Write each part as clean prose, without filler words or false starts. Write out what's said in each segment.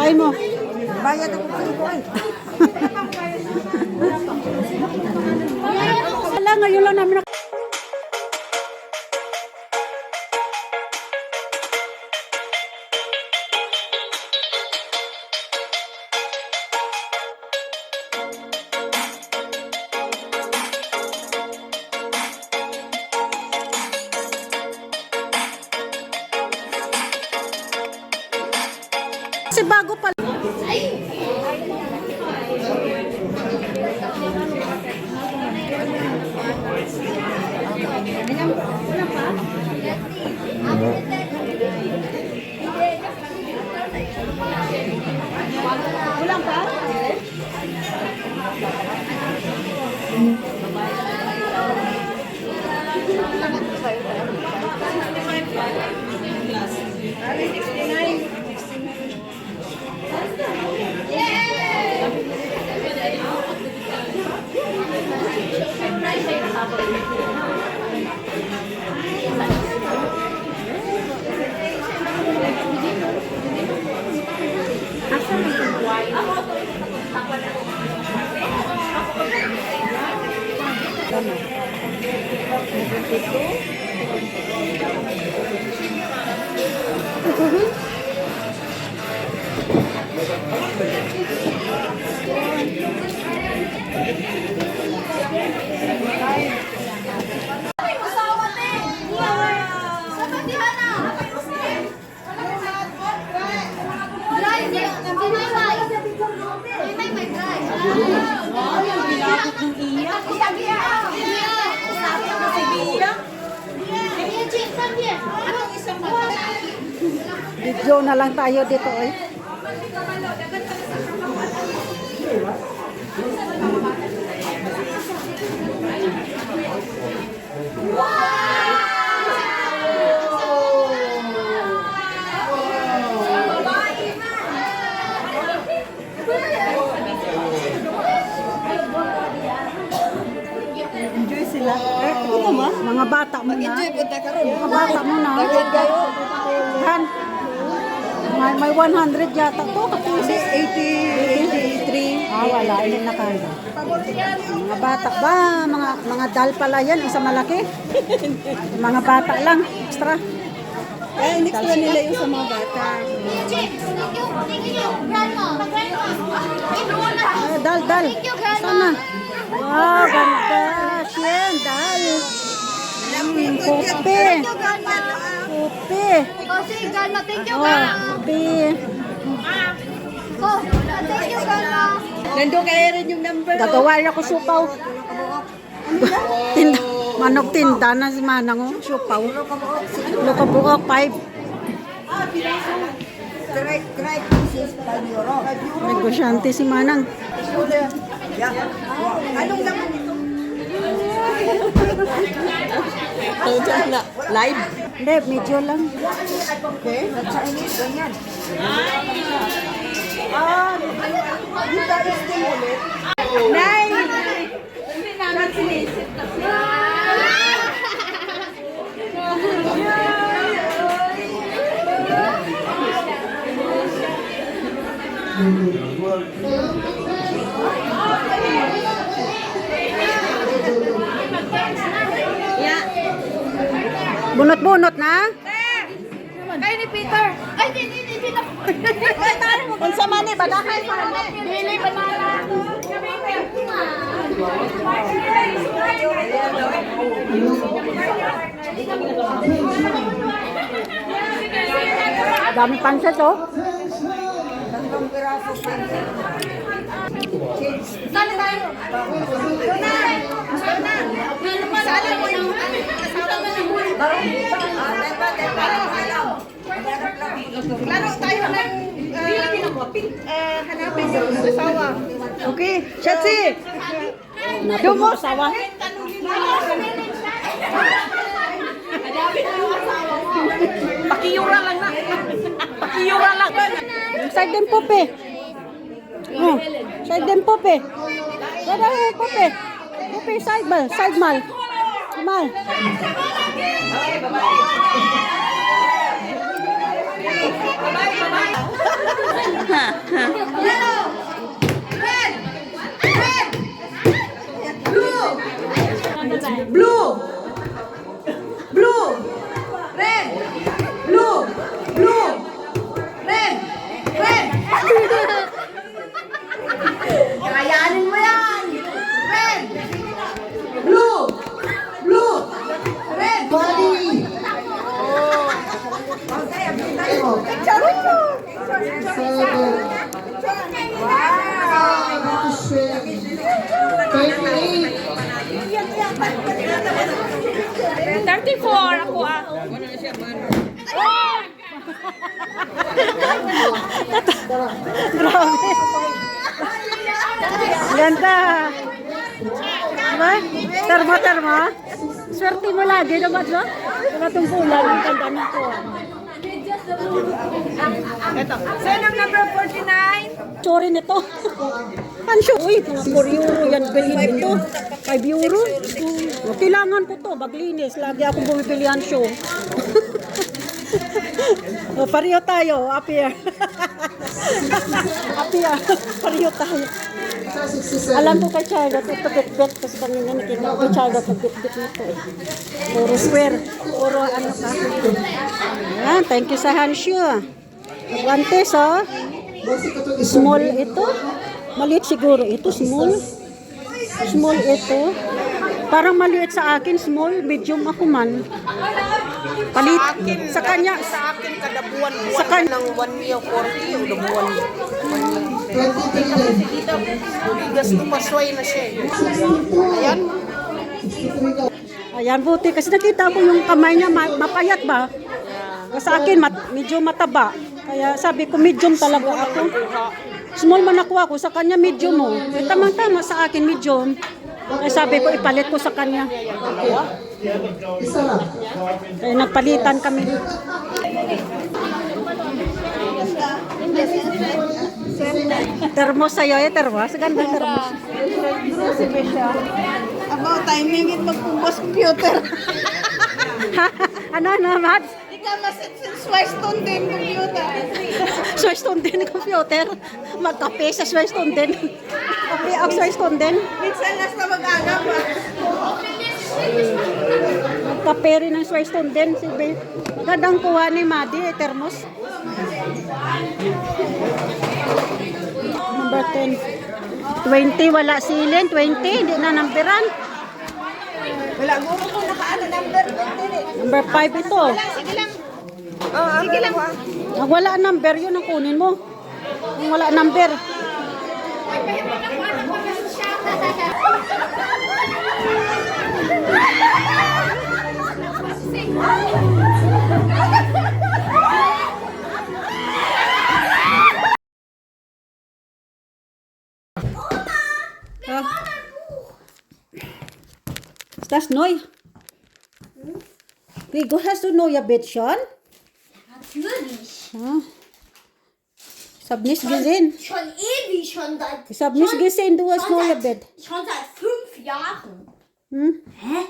Babayain mo. Bayad ako sa ikuan. Wala, ngayon lang namin kasi bago pa. Kulang pa? Video na lang tayo dito eh. Enjoy sila. Mga bata mo na. Enjoy po ta karon. Mga bata mo na. Han. May 100 yata to. Kapisi 83. wala. Hindi na kaya. Mga bata ba? Mga dal pala yan. Isa malaki. Mga bata lang. Extra. Next na nila yung sa mga bata. Dal. Sana. Wow, ganda. Sien, dal. Kopi. Kopi. Oh, sige, Galma. Thank you, Oh, Galma. kopi. Oh, thank you, Galma. Nandun kaya rin yung number. Gagawa ako supaw. Tinda. Manok tinda na si Manang oh. Supaw. Lukabuok 5. Try pieces 5 euro. Negosyante si Manang. Anong laman ito? Na live. Hindi, medyo lang. Okay. Sa Chinese ganyan. You guys stay ulit. Nay! Hindi namin sinisip kasi. Bunot-bunot na? Kayo ni Peter. Ay, hindi na. Kung sa mani, badahay pa. Dili ba na? Dami pansit oh. Sali tayo. Sali mo yung kasama mo ng huli. Laro tayo ng hanapin yung asawa. Okay, Shatsi! Hanapin mo asawa. Pakiyura lang na. Pakiyura lang. Side din pupe. Oh, side din pupe. Badahay pupe. Pupe side mal, side mal. Mal. Blue. Blue. Red. Blue. Blue. Red. Red. Kayanin mo yan. Red. Blue. Blue. Red. Body. Ako ah. Grabe. Ganda. Diba? Termo. Swerte mo lagi naman, no? Katungkulan ang ganda nito. Saan ang number 49? Sorry nito. Ansyo. Uy, mga 4 euro yan. Bilhin ito. 5 euro. Kailangan ko to. Maglinis. Lagi ako bumibili ansyo. Pareho tayo. Up here. Up here. Pareho tayo. Alam ko kay Charlotte, ito bit-bit. Kasi kanina nakita ko kay Charlotte, bit-bit nito eh. Puro square. Puro ano ka. Ayan, thank you sa Hanshu. Guantes, oh. Small ito. Maliit siguro ito, small. Small ito. Parang maliit sa akin, small, medium ako man. Palit. Sa kanya. Sa akin, kada buwan Sa kanya. ng 1 year 40 o the buwan. Dito, bigas ko pasway na siya. Ayan. Ayan, buti. Kasi nakita ko yung kamay niya, mapayat ba? Sa akin, medyo mataba. Kaya sabi ko, medium talaga ako. Small man ako, sa kanya medium mo. Eh, tamang-tama sa akin, medium. Kaya sabi ko, ipalit ko sa kanya. Kaya nagpalitan kami. Termos sa'yo eh, termos. Ganda termos. About timing it magpumbos computer. Ano, Mads? Di ka maswestone din computer. Swestone din computer. Magkape sa Swestone din. Kape ang Swestone din. Minsan nas na mag-agap ha. Magkape rin ang Swestone din. Magandang kuha ni Madi, termos. Number 10. 20, wala silin. 20, hindi na namberan. Wala guro ko nakaano number 20. Number 5 ito. Sige lang. Sige lang. Ang wala number, yun ang kunin mo. Ang wala number. Ist das neu? Gregor, hast du neue Bett schon? Natürlich. Ja. Ich habe nicht gesehen. Schon ewig, schon seit. Ich habe nicht gesehen, du hast neue Bett. Schon seit 5 Jahren. Hm? Hä?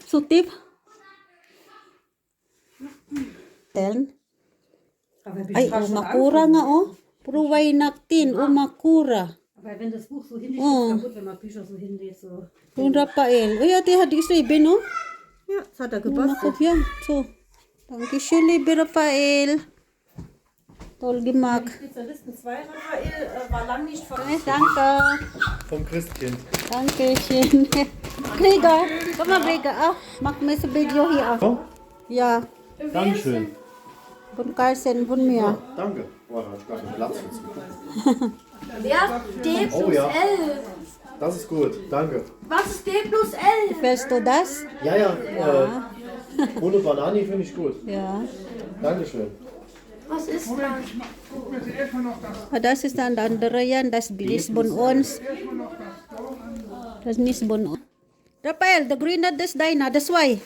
So tief. Tellen. Ay, umakura nga oh. Pruway naktin, umakura. Aber wenn das Buch so hinlegt, Oh. ist kaputt, wenn man Bücher so hinlegt. So. Kung Rafael. Oh ja, die hat geschrieben, no? Ja, das hat er Nakop yan. So. Dankeschön, liebe Rafael. Toll gemacht. Spezialisten 2, Raphael, war lang nicht Okay, danke. Vom Christkind. Dankeschön. Gregor, komm mal, Gregor. Ah, mach mir so Video hier. Oh, Ja, Dankeschön. von Carsten, von mir. Danke. Boah, da hat gar keinen Platz dazu. Wer? D plus Oh ja. L. Das ist gut. Danke. Was ist D plus L? Weißt du das? Ja, ja. Ohne Banani finde ich gut. Ja. Dankeschön. Was ist das? Ah, das ist ein anderer yan. Das ist von uns. Das ist von uns. Rafael, the green that is Dina. Das why.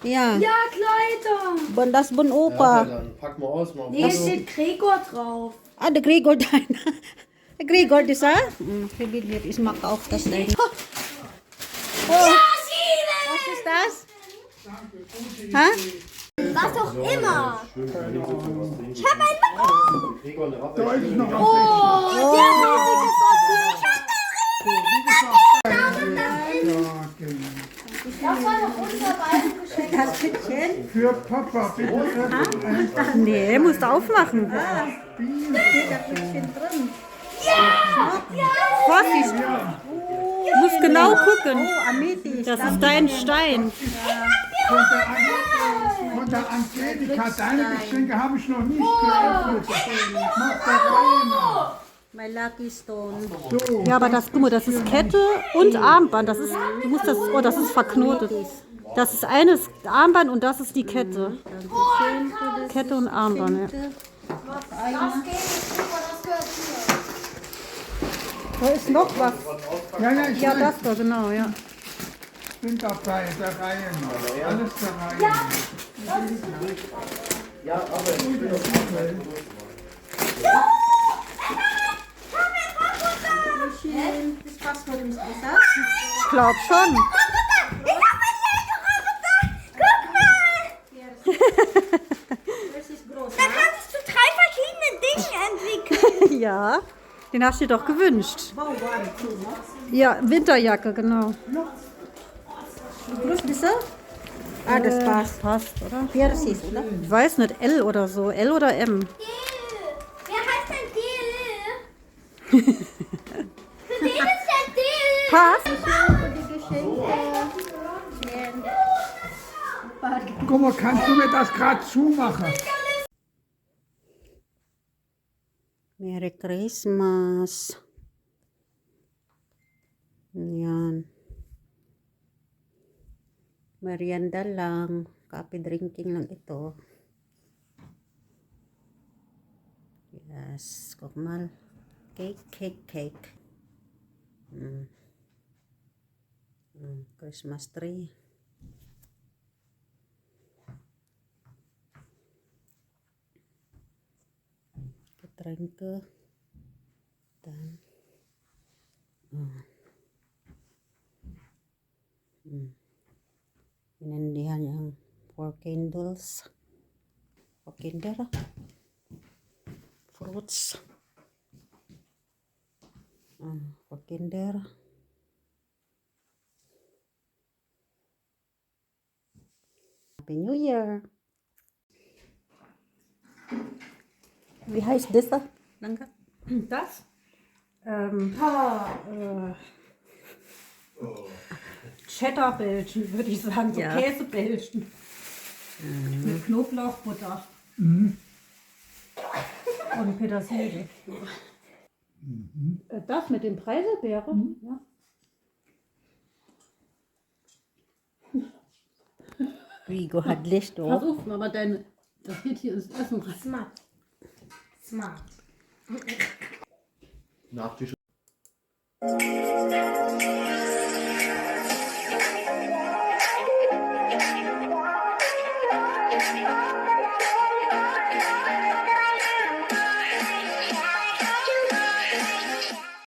Ja. Ja, Kleider. Von das von Ja, Opa. dann pack mal aus, mal Nee, steht Gregor drauf. Ah, der Gregor Dina. Der Gregor, das ah? Verbildet. Ich mag auch das Dina. Oh, Ja, Schiene! was ist das? Ha? Was auch immer. Ich habe einen bekommen. Deutlich noch am Oh, der riesige Sortier. Das war doch unser beiden Geschenk. Das Stückchen. Für Papa, bitte. Nee, musst du aufmachen. Steht das Stückchen drin. Vorsicht. Du musst genau gucken. Oh, Amethi. Das ist dein Stein. Von der Angelika, deine Geschenke habe ich noch nicht geöffnet. Mach der Reihe nach. My Lucky Stone. So, Ja, aber das, guck mal, das ist Kette und Armband. Das ist, du musst das, oh, das ist verknotet. Das ist eines Armband und das ist die Kette. Kette und Armband, ja. Das geht nicht super, das gehört hier. Da ist noch was. ja, ich Ja, weiß, das da, genau, ja. bin dabei, der Reihe nach. Alles der Reihe nach. Ja, aber ich will das Das Passwort ist besser. Ich glaube schon. Das ist groß. Da kann sich zu 3 verschiedenen Dingen entwickeln. Ja, den hast du dir doch gewünscht. Bauwagen zu, ne? Ja, Winterjacke, genau. Wie groß bist du? Ah, das passt. Passt, oder? Persis, oder? Ich weiß nicht, L oder so. L oder M. Wer heißt denn Dill? Für wen ist denn Dill? Passt. Für die Geschenke. Guck mal, kannst du mir das gerade zumachen? Merry Christmas. Yan. Merienda lang. Coffee drinking lang ito. Yes. Guck mal. Cake. Christmas tree. Getränke. Dann. Pinandihan yung 4 candles. 4 candle. Fruits. 4 candle. Happy New Year. Wie heißt das da? Danke. Das? Cheddar-Bällchen, würde ich sagen. So Ja. Käsebällchen. Mit Knoblauchbutter. Und Petersilie. Das mit den Preiselbeeren? Ja. Rigo hat Licht auf. Versuch mal deine. Das geht hier ins Essen rein. Smart. Nachtisch.